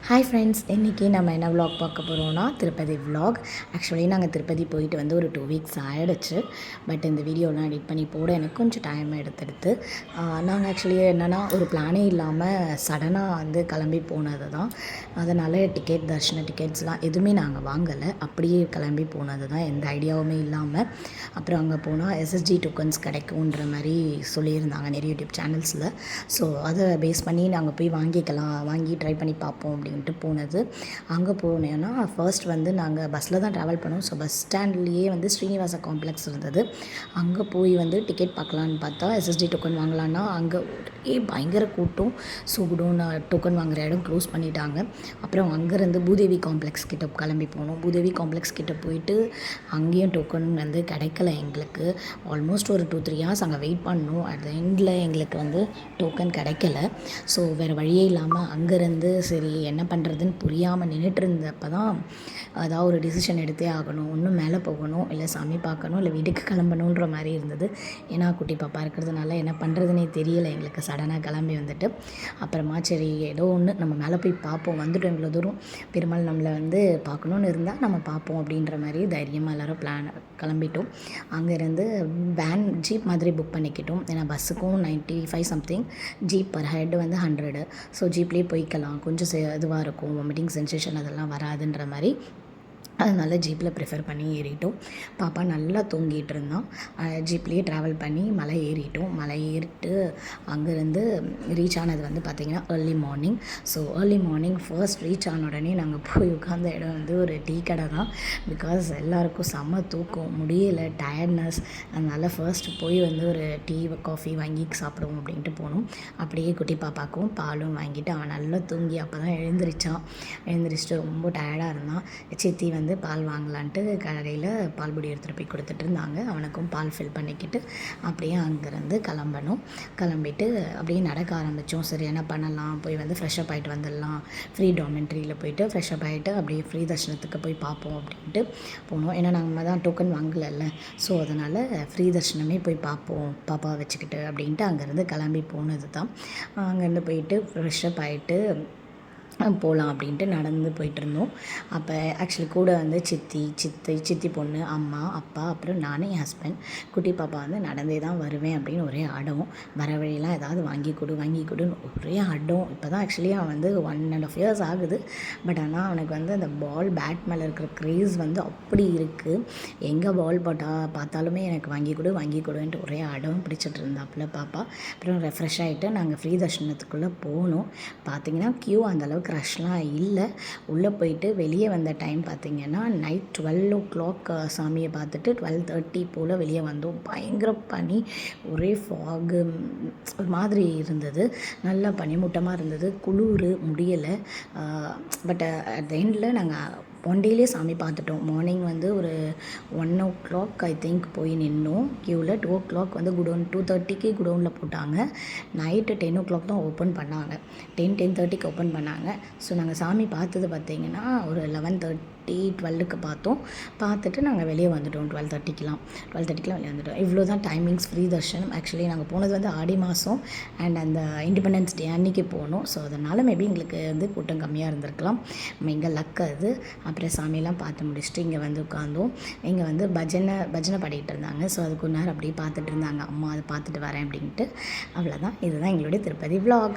Hi friends, இன்றைக்கி நம்ம என்ன விலாக் பார்க்க போகிறோன்னா திருப்பதி விலாக். ஆக்சுவலி நாங்கள் திருப்பதி போயிட்டு வந்து ஒரு 2 வீக்ஸ் ஆகிடுச்சு. பட் இந்த வீடியோலாம் எடிட் பண்ணி போட எனக்கு கொஞ்சம் டைம் எடுத்துடுத்து. நாங்கள் ஆக்சுவலி என்னென்னா ஒரு பிளானே இல்லாமல் சடனாக வந்து கிளம்பி போனது தான். அதனால் தர்ஷன டிக்கெட்ஸ்லாம் எதுவுமே நாங்கள் வாங்கலை, அப்படியே கிளம்பி போனது தான், எந்த ஐடியாவுமே இல்லாமல். அப்புறம் அங்கே போனால் எஸ்எஸ்டி டோக்கன்ஸ் கிடைக்குன்ற மாதிரி சொல்லியிருந்தாங்க நிறைய யூடியூப் சேனல்ஸில். ஸோ அதை பேஸ் பண்ணி நாங்கள் போய் வாங்கி ட்ரை பண்ணி பார்ப்போம் அப்படின்ட்டு போனது. அங்கே போனேன்னா ஃபர்ஸ்ட் வந்து நாங்கள் பஸ்ஸில் தான் ட்ராவல் பண்ணோம். ஸோ பஸ் ஸ்டாண்ட்லேயே வந்து ஸ்ரீனிவாச காம்ப்ளெக்ஸ் இருந்தது. அங்கே போய் வந்து டிக்கெட் பார்க்கலான்னு பார்த்தா எஸ்எஸ்டி டோக்கன் வாங்கலான்னா அங்கே பயங்கர கூட்டம். ஸோ டோக்கன் வாங்குகிற இடம் க்ளோஸ் பண்ணிட்டாங்க. அப்புறம் அங்கேருந்து பூதேவி காம்ப்ளெக்ஸ் கிட்ட கிளம்பி போனோம். பூதேவி காம்ப்ளெக்ஸ் கிட்ட போயிட்டு அங்கேயும் டோக்கன் வந்து கிடைக்கல எங்களுக்கு. ஆல்மோஸ்ட் ஒரு 2-3 ஹார்ஸ் அங்கே வெயிட் பண்ணோம். அட் த எண்டில் எங்களுக்கு வந்து டோக்கன் கிடைக்கல. ஸோ வேறு வழியே இல்லாமல் அங்கேருந்து சரி என்ன பண்ணுறதுன்னு புரியாமல் நின்றுட்டு இருந்தப்போ தான் அதாவது ஒரு டிசிஷன் எடுத்தே ஆகணும். ஒன்றும் மேலே போகணும், இல்லை சாமி பார்க்கணும், இல்லை வீட்டுக்கு கிளம்பணுன்ற மாதிரி இருந்தது. ஏன்னா குட்டி பாப்பா இருக்கிறதுனால என்ன பண்ணுறதுனே தெரியலை எங்களுக்கு. சடனாக கிளம்பி வந்துட்டு அப்புறமா சரி ஏதோ ஒன்று நம்ம மேலே போய் பார்ப்போம், வந்துட்டோம் இவ்வளோ தூரம், பெருமாள் நம்மளை வந்து பார்க்கணுன்னு இருந்தால் நம்ம பார்ப்போம் அப்படின்ற மாதிரி தைரியமாக எல்லோரும் கிளம்பிட்டோம். அங்கேருந்து ஜீப் மாதிரி புக் பண்ணிக்கிட்டோம். ஏன்னா பஸ்ஸுக்கும் 95 சம்திங், ஜீப் பர் ஹெட் வந்து 100. ஸோ ஜீப்லேயே போய்க்கலாம், கொஞ்சம் இதுவாக இருக்கும், வாமிட்டிங் சென்சேஷன் அதெல்லாம் வராதுன்ற மாதிரி. அதனால ஜீப்பில் ப்ரிஃபர் பண்ணி ஏறிட்டோம். பாப்பா நல்லா தூங்கிட்டு இருந்தான். ஜீப்லேயே ட்ராவல் பண்ணி மலை ஏறிட்டு அங்கேருந்து ரீச் ஆனது வந்து பார்த்திங்கன்னா early morning. So early morning first reach ஆன உடனே நாங்கள் போய் உட்கார்ந்த இடம் வந்து ஒரு டீ கடை தான். பிகாஸ் எல்லாருக்கும் செம்ம தூக்கம், முடியலை, டயர்ட்னஸ். அதனால் ஃபர்ஸ்ட் போய் வந்து ஒரு டீ காஃபி வாங்கி சாப்பிடுவோம் அப்படின்ட்டு போனோம். அப்படியே குட்டி பாப்பாக்கும் பாலும் வாங்கிட்டு அவன் நல்லா தூங்கி அப்போ தான் எழுந்திரிச்சிட்டு ரொம்ப டயர்டாக இருந்தான். சித்தி வந்து பால் வாங்கலான்ட்டு கடையில் பால் பொடி எடுத்துகிட்டு போய் கொடுத்துட்டு இருந்தாங்க. அவனுக்கும் பால் ஃபில் பண்ணிக்கிட்டு அப்படியே அங்கேருந்து கிளம்பிட்டு அப்படியே நடக்க ஆரம்பித்தோம். சரி என்ன பண்ணலாம், போய் வந்து ஃப்ரெஷ்அப் ஆகிட்டு வந்துடலாம், ஃப்ரீ டாமெண்ட்ரியில் போயிட்டு ஃப்ரெஷ்அப் ஆகிட்டு அப்படியே ஃப்ரீ தர்ஷனத்துக்கு போய் பார்ப்போம் அப்படின்ட்டு போனோம். ஏன்னா நம்ம தான் டோக்கன் வாங்கலைல்ல. ஸோ அதனால் ஃப்ரீ தர்ஷனமே போய் பார்ப்போம் பாப்பா வச்சுக்கிட்டு அப்படின்ட்டு அங்கேருந்து கிளம்பி போனது தான். அங்கேருந்து போயிட்டு ஃப்ரெஷ்அப் ஆகிட்டு போகலாம் அப்படின்ட்டு நடந்து போயிட்டுருந்தோம். அப்போ ஆக்சுவலி கூட வந்து சித்தி பொண்ணு, அம்மா, அப்பா, அப்புறம் நான், என் ஹஸ்பண்ட். குட்டி பாப்பா வந்து நடந்தே தான் வருவேன் அப்படின்னு ஒரே அடம். வர வழியெல்லாம் ஏதாவது வாங்கி கொடுன்னு ஒரே அடம். இப்போ தான் ஆக்சுவலி அவன் வந்து 1.5 இயர்ஸ் ஆகுது. பட் ஆனால் அவனுக்கு வந்து அந்த பேட் மேலே இருக்கிற க்ரேஸ் வந்து அப்படி இருக்குது. எங்கே பால் பார்த்தாலுமே எனக்கு வாங்கி கொடுன்ட்டு ஒரே அடம் பிடிச்சிட்டு இருந்தாப்புல பாப்பா. அப்புறம் ரெஃப்ரெஷ் ஆகிட்டு நாங்கள் ஃப்ரீ தர்ஷனத்துக்குள்ளே போனோம். பார்த்திங்கன்னா க்யூ அந்தளவுக்கு ரஷ்லாம் இல்லை. உள்ளே போயிட்டு வெளியே வந்த டைம் பார்த்திங்கன்னா நைட் 12 o'clock சாமியை பார்த்துட்டு 12:30 போல் வெளியே வந்தோம். பயங்கர பனி, ஒரே ஃபாகு, ஒரு மாதிரி இருந்தது. நல்லா பனிமூட்டமாக இருந்தது, குளிர் முடியலை. பட் அட் த எண்டில் நாங்கள் 1 டேலேயே சாமி பார்த்துட்டோம். மார்னிங் வந்து ஒரு 1 o'clock ஐ திங்க் போய் நின்னோம் க்யூவில். 2 o'clock வந்து 2:30க்கு குடோனில் போட்டாங்க. நைட்டு 10 o'clock தான் ஓப்பன் பண்ணாங்க. 10:30க்கு ஓப்பன் பண்ணாங்க. ஸோ நாங்கள் சாமி பார்த்தது பார்த்திங்கன்னா ஒரு 11:30 12க்கு பார்த்தோம். பார்த்துட்டு நாங்கள் வெளியே வந்துட்டோம். 12:30க்கெலாம் வெளியே வந்துட்டோம். இவ்வளோ தான் டைமிங்ஸ் ஃப்ரீ தர்ஷனம். ஆக்சுவலி நாங்கள் போனது வந்து ஆடி மாதம் அண்ட் அந்த இண்டிபெண்டன்ஸ் டே அன்றைக்கி போனோம். ஸோ அதனால் மேபி எங்களுக்கு வந்து கூட்டம் கம்மியாக இருந்திருக்கலாம். எங்கள் லக் அது. அப்புறம் சாமியெல்லாம் பார்த்து முடிச்சுட்டு இங்கே வந்து உட்காந்தோம். இங்கே வந்து பஜனை பாடிட்டு இருந்தாங்க. ஸோ அதுக்கு ஒரு நேரம் அப்படியே பார்த்துட்டு இருந்தாங்க அம்மா. அதை பார்த்துட்டு வரேன் அப்படின்ட்டு. அவ்வளோதான். இதுதான் எங்களுடைய திருப்பதி விலாக்.